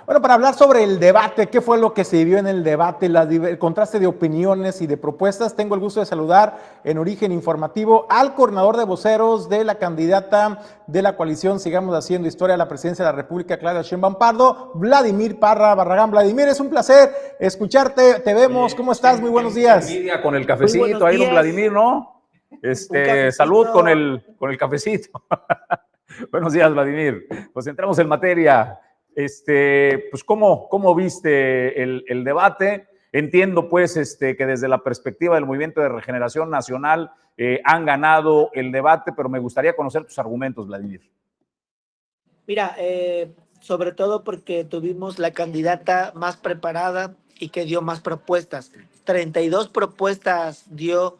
Bueno, para hablar sobre el debate, qué fue lo que se vivió en el debate, el contraste de opiniones y de propuestas, tengo el gusto de saludar en Origen Informativo al coordinador de voceros de la candidata de la coalición Sigamos Haciendo Historia a la presidencia de la República, Claudia Sheinbaum Pardo, Vladimir Parra Barragán. Vladimir, es un placer escucharte, te vemos, ¿cómo estás? Muy buenos días. Envidia con el Muy cafecito buenos ahí, don días. Vladimir, ¿no? Un cafecito. Salud con el cafecito. Buenos días, Vladimir. Pues entramos en materia. Pues, ¿cómo viste el debate? Entiendo, pues, que desde la perspectiva del Movimiento de Regeneración Nacional han ganado el debate, pero me gustaría conocer tus argumentos, Vladimir. Mira, sobre todo porque tuvimos la candidata más preparada y que dio más propuestas. 32 propuestas dio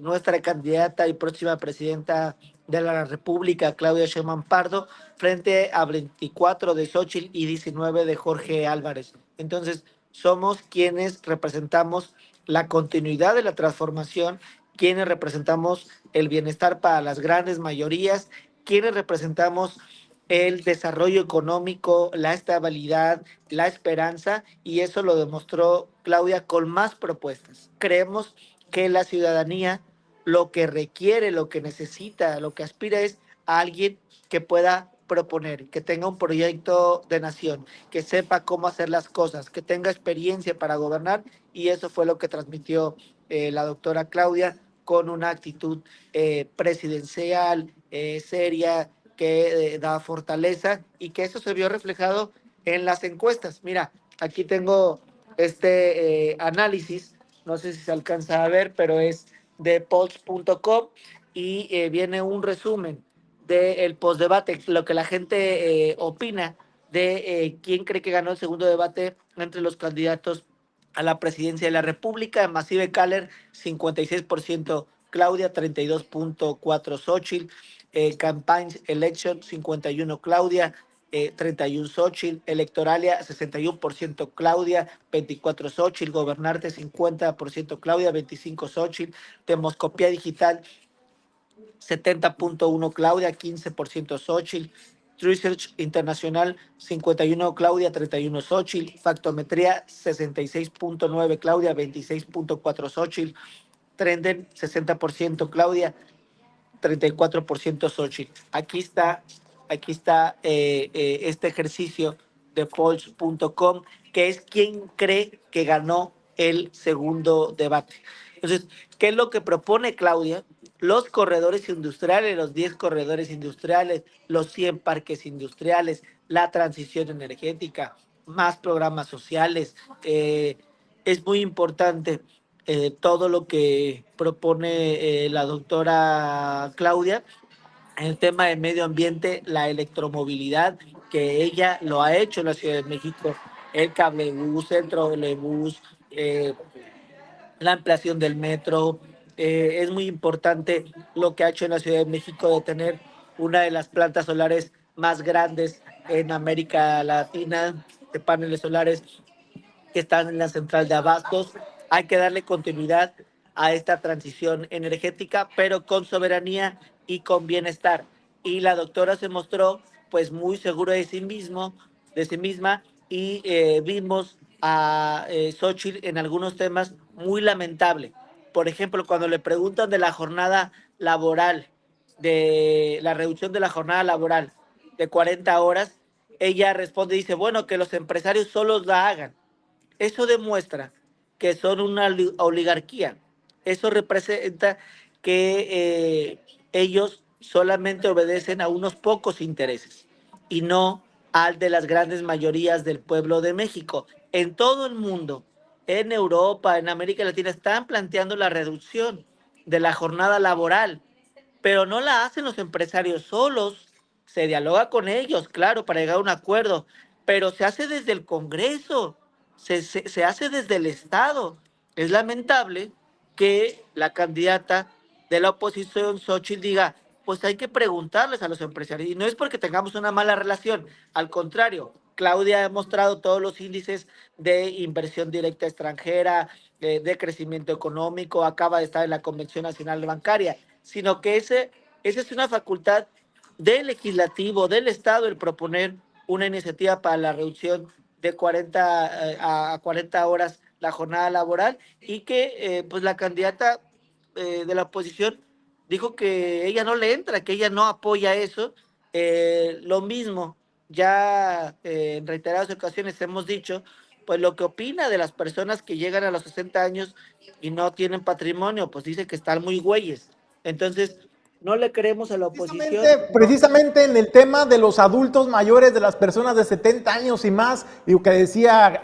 nuestra candidata y próxima presidenta de la República, Claudia Sheinbaum Pardo, frente a 24 de Xóchitl y 19 de Jorge Álvarez. Entonces, somos quienes representamos la continuidad de la transformación, quienes representamos el bienestar para las grandes mayorías, quienes representamos el desarrollo económico, la estabilidad, la esperanza, y eso lo demostró Claudia con más propuestas. Creemos que la ciudadanía lo que requiere, lo que necesita, lo que aspira es a alguien que pueda proponer, que tenga un proyecto de nación, que sepa cómo hacer las cosas, que tenga experiencia para gobernar, y eso fue lo que transmitió la doctora Claudia con una actitud presidencial, seria, que da fortaleza y que eso se vio reflejado en las encuestas. Mira, aquí tengo este análisis, no sé si se alcanza a ver, pero es de polls.com y viene un resumen del postdebate, lo que la gente opina de quién cree que ganó el segundo debate entre los candidatos a la presidencia de la República. Massive Caller, 56%, Claudia, 32.4 Xóchitl, Campaign Election, 51 Claudia, 31 Xóchitl, Electoralia, 61% Claudia, 24 Xóchitl, Gobernarte, 50% Claudia, 25 Xóchitl, Demoscopía Digital, 70.1 Claudia, 15% Xóchitl, Research Internacional, 51 Claudia, 31 Xóchitl, Factometría, 66.9 Claudia, 26.4 Xóchitl, Trenden, 60% Claudia, 34% Xóchitl. Aquí está este ejercicio de polls.com, que es quien cree que ganó el segundo debate. Entonces, ¿qué es lo que propone Claudia? Los corredores industriales, los 10 corredores industriales, los 100 parques industriales, la transición energética, más programas sociales. Es muy importante todo lo que propone la doctora Claudia en el tema de medio ambiente, la electromovilidad, que ella lo ha hecho en la Ciudad de México, el cablebús, el trolebús, la ampliación del metro. Es muy importante lo que ha hecho en la Ciudad de México de tener una de las plantas solares más grandes en América Latina, de paneles solares que están en la central de abastos. Hay que darle continuidad a esta transición energética, pero con soberanía y con bienestar. Y la doctora se mostró pues muy seguro de sí misma, y vimos a Xóchitl en algunos temas muy lamentable. Por ejemplo, cuando le preguntan de la jornada laboral, de la reducción de la jornada laboral de 40 horas, ella responde y dice, bueno, que los empresarios solos la hagan. Eso demuestra que son una oligarquía. Eso representa que ellos solamente obedecen a unos pocos intereses y no al de las grandes mayorías del pueblo de México. En todo el mundo, en Europa, en América Latina, están planteando la reducción de la jornada laboral, pero no la hacen los empresarios solos. Se dialoga con ellos, claro, para llegar a un acuerdo, pero se hace desde el Congreso, se hace desde el Estado. Es lamentable que la candidata de la oposición, Xóchitl, diga, pues hay que preguntarles a los empresarios. Y no es porque tengamos una mala relación, al contrario, Claudia ha mostrado todos los índices de inversión directa extranjera, de crecimiento económico, acaba de estar en la Convención Nacional Bancaria, sino que esa es una facultad del legislativo, del Estado, el proponer una iniciativa para la reducción de 40 a 40 horas la jornada laboral, y que pues la candidata de la oposición dijo que ella no le entra, que ella no apoya eso. Lo mismo, ya en reiteradas ocasiones hemos dicho, pues lo que opina de las personas que llegan a los 60 años y no tienen patrimonio, pues dice que están muy güeyes. Entonces, no le creemos a la oposición. Precisamente en el tema de los adultos mayores, de las personas de 70 años y más, y lo que decía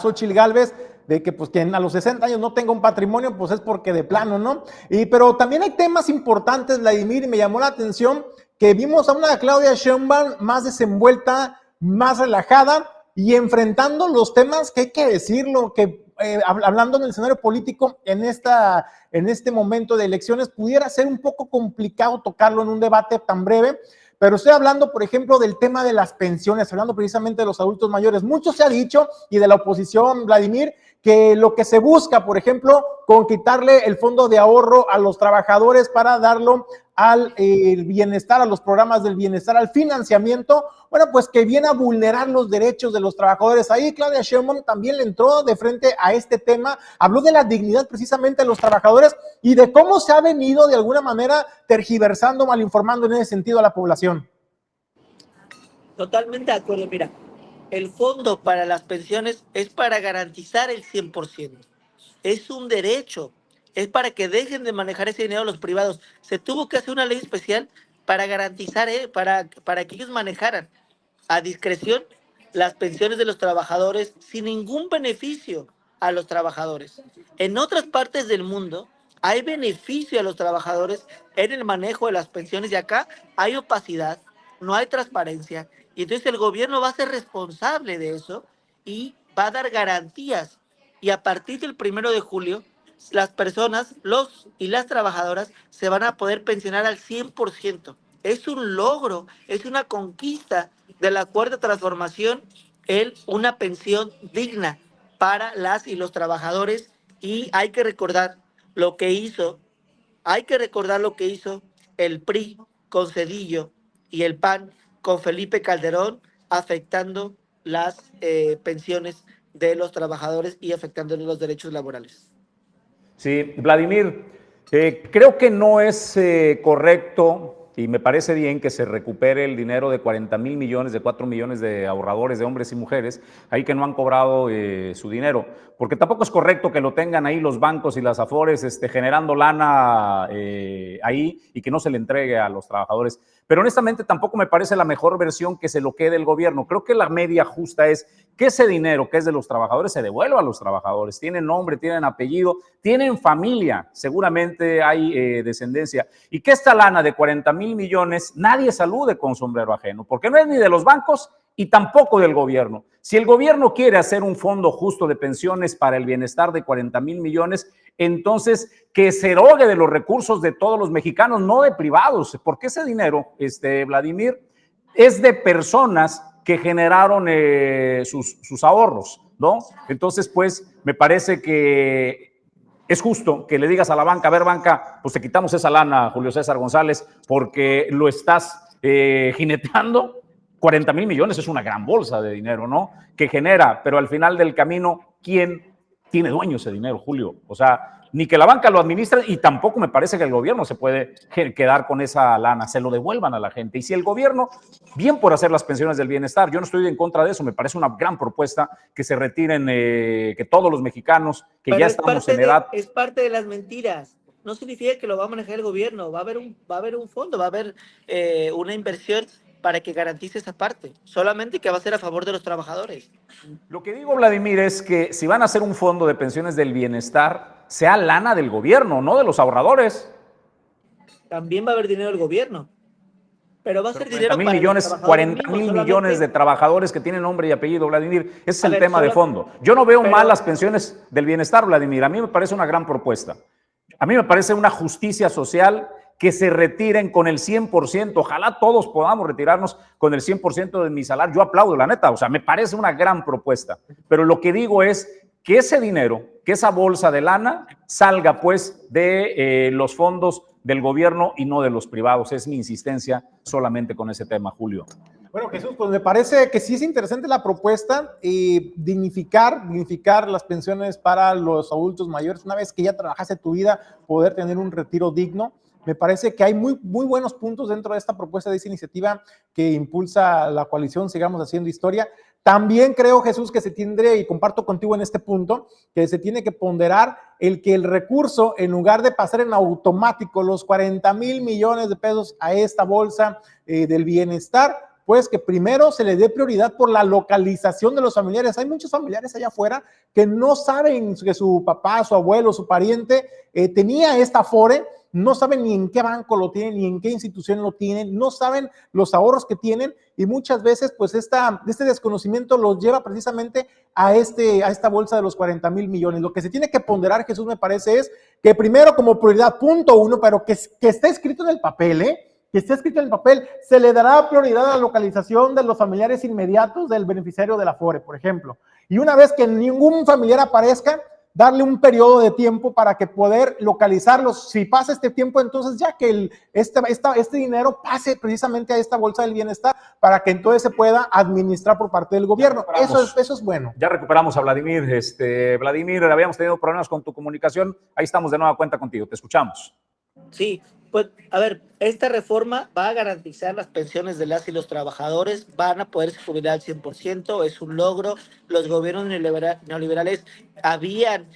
Xóchitl Gálvez, de que pues quien a los 60 años no tenga un patrimonio, pues es porque de plano, ¿no? Pero también hay temas importantes, Vladimir, y me llamó la atención que vimos a una Claudia Sheinbaum más desenvuelta, más relajada y enfrentando los temas que hay que decirlo, que hablando en el escenario político en este momento de elecciones pudiera ser un poco complicado tocarlo en un debate tan breve, pero estoy hablando, por ejemplo, del tema de las pensiones, hablando precisamente de los adultos mayores. Mucho se ha dicho, y de la oposición, Vladimir, que lo que se busca, por ejemplo, con quitarle el fondo de ahorro a los trabajadores para darlo al bienestar, a los programas del bienestar, al financiamiento, bueno, pues que viene a vulnerar los derechos de los trabajadores. Ahí Claudia Sheinbaum también le entró de frente a este tema, habló de la dignidad precisamente de los trabajadores y de cómo se ha venido de alguna manera tergiversando, malinformando en ese sentido a la población. Totalmente de acuerdo. Mira, el fondo para las pensiones es para garantizar el 100%. Es un derecho. Es para que dejen de manejar ese dinero los privados. Se tuvo que hacer una ley especial para garantizar, para que ellos manejaran a discreción las pensiones de los trabajadores sin ningún beneficio a los trabajadores. En otras partes del mundo hay beneficio a los trabajadores en el manejo de las pensiones, y acá hay opacidad, no hay transparencia, y entonces el gobierno va a ser responsable de eso y va a dar garantías. Y a partir del 1 de julio, las personas, los y las trabajadoras se van a poder pensionar al 100%. Es un logro, es una conquista de la cuarta transformación, una pensión digna para las y los trabajadores. Y hay que recordar lo que hizo, el PRI con Cedillo y el PAN con Felipe Calderón, afectando las pensiones de los trabajadores y afectando los derechos laborales. Sí, Vladimir, creo que no es correcto y me parece bien que se recupere el dinero de 40,000 millones, de 4 millones de ahorradores, de hombres y mujeres, ahí que no han cobrado su dinero, porque tampoco es correcto que lo tengan ahí los bancos y las afores generando lana ahí y que no se le entregue a los trabajadores. Pero honestamente tampoco me parece la mejor versión que se lo quede el gobierno. Creo que la media justa es que ese dinero que es de los trabajadores se devuelva a los trabajadores. Tienen nombre, tienen apellido, tienen familia, seguramente hay descendencia. Y que esta lana de 40,000 millones nadie salude con sombrero ajeno, porque no es ni de los bancos y tampoco del gobierno. Si el gobierno quiere hacer un fondo justo de pensiones para el bienestar de 40,000 millones, entonces que se erogue de los recursos de todos los mexicanos, no de privados, porque ese dinero, Vladimir, es de personas que generaron sus ahorros, ¿no? Entonces, pues, me parece que es justo que le digas a la banca, a ver, banca, pues te quitamos esa lana, Julio César González, porque lo estás jineteando. 40,000 millones es una gran bolsa de dinero, ¿no? Que genera, pero al final del camino, ¿quién tiene dueño ese dinero, Julio? O sea, ni que la banca lo administre y tampoco me parece que el gobierno se puede quedar con esa lana, se lo devuelvan a la gente. Y si el gobierno, bien por hacer las pensiones del bienestar, yo no estoy en contra de eso, me parece una gran propuesta que se retiren, que todos los mexicanos que pero ya estamos en edad. Es parte de las mentiras. No significa que lo va a manejar el gobierno, va a haber un fondo, va a haber una inversión para que garantice esa parte, solamente que va a ser a favor de los trabajadores. Lo que digo, Vladimir, es que si van a hacer un fondo de pensiones del bienestar, sea lana del gobierno, no de los ahorradores. También va a haber dinero del gobierno, pero va a ser dinero para millones, 40,000 millones de trabajadores que tienen nombre y apellido, Vladimir. Ese es el tema de fondo. Yo no veo mal las pensiones del bienestar, Vladimir. A mí me parece una gran propuesta. A mí me parece una justicia social que se retiren con el 100%. Ojalá todos podamos retirarnos con el 100% de mi salario. Yo aplaudo, la neta. O sea, me parece una gran propuesta. Pero lo que digo es que ese dinero, que esa bolsa de lana salga pues de los fondos del gobierno y no de los privados. Es mi insistencia solamente con ese tema, Julio. Bueno, Jesús, pues me parece que sí es interesante la propuesta y dignificar las pensiones para los adultos mayores. Una vez que ya trabajaste tu vida, poder tener un retiro digno. Me parece que hay muy buenos puntos dentro de esta propuesta, de esa iniciativa que impulsa la coalición Sigamos Haciendo Historia. También creo, Jesús, que se tendría, y comparto contigo en este punto, que se tiene que ponderar el que el recurso, en lugar de pasar en automático los 40,000 millones de pesos a esta bolsa del bienestar, pues que primero se le dé prioridad por la localización de los familiares. Hay muchos familiares allá afuera que no saben que su papá, su abuelo, su pariente tenía esta Afore, no saben ni en qué banco lo tienen, ni en qué institución lo tienen, no saben los ahorros que tienen, y muchas veces pues este desconocimiento los lleva precisamente a esta bolsa de los 40,000 millones. Lo que se tiene que ponderar, Jesús, me parece, es que primero como prioridad, punto uno, pero que esté escrito en el papel, que esté escrito en el papel, se le dará prioridad a la localización de los familiares inmediatos del beneficiario de la Afore, por ejemplo. Y una vez que ningún familiar aparezca, darle un periodo de tiempo para que poder localizarlos. Si pasa este tiempo, entonces ya que este dinero pase precisamente a esta bolsa del bienestar para que entonces se pueda administrar por parte del gobierno. Eso es bueno. Ya recuperamos a Vladimir. Vladimir, habíamos tenido problemas con tu comunicación. Ahí estamos de nueva cuenta contigo. Te escuchamos. Sí, pues a ver, esta reforma va a garantizar las pensiones de las y los trabajadores, van a poderse jubilar al 100%, es un logro. Los gobiernos neoliberales habían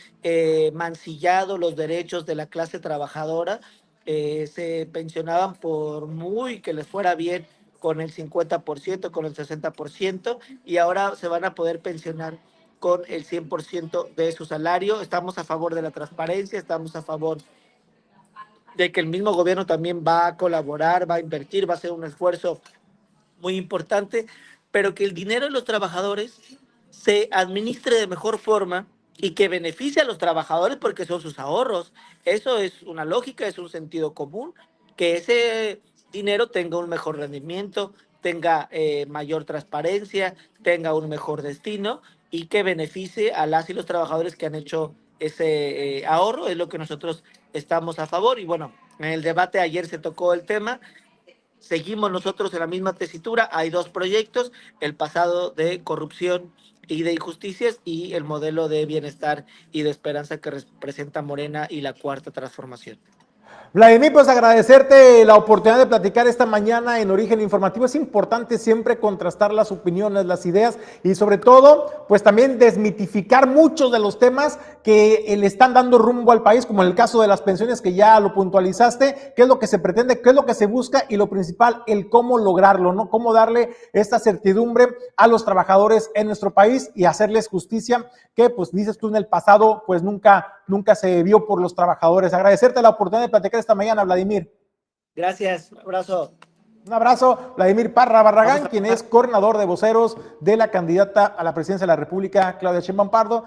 mancillado los derechos de la clase trabajadora, se pensionaban por muy que les fuera bien con el 50%, con el 60%, y ahora se van a poder pensionar con el 100% de su salario. Estamos a favor de la transparencia, estamos a favor de que el mismo gobierno también va a colaborar, va a invertir, va a hacer un esfuerzo muy importante, pero que el dinero de los trabajadores se administre de mejor forma y que beneficie a los trabajadores porque son sus ahorros. Eso es una lógica, es un sentido común, que ese dinero tenga un mejor rendimiento, tenga mayor transparencia, tenga un mejor destino y que beneficie a las y los trabajadores que han hecho ese ahorro. Es lo que nosotros estamos a favor. Y bueno, en el debate ayer se tocó el tema. Seguimos nosotros en la misma tesitura. Hay dos proyectos: el pasado de corrupción y de injusticias y el modelo de bienestar y de esperanza que representa Morena y la Cuarta Transformación. Vladimir, pues agradecerte la oportunidad de platicar esta mañana en Origen Informativo. Es importante siempre contrastar las opiniones, las ideas y sobre todo, pues también desmitificar muchos de los temas que le están dando rumbo al país, como en el caso de las pensiones, que ya lo puntualizaste, qué es lo que se pretende, qué es lo que se busca y lo principal, el cómo lograrlo, ¿no? Cómo darle esta certidumbre a los trabajadores en nuestro país y hacerles justicia, que pues dices tú en el pasado, pues nunca se vio por los trabajadores. Agradecerte la oportunidad de platicar esta mañana, Vladimir. Gracias, un abrazo. Un abrazo, Vladimir Parra Barragán, quien es coordinador de voceros de la candidata a la presidencia de la República, Claudia Sheinbaum Pardo.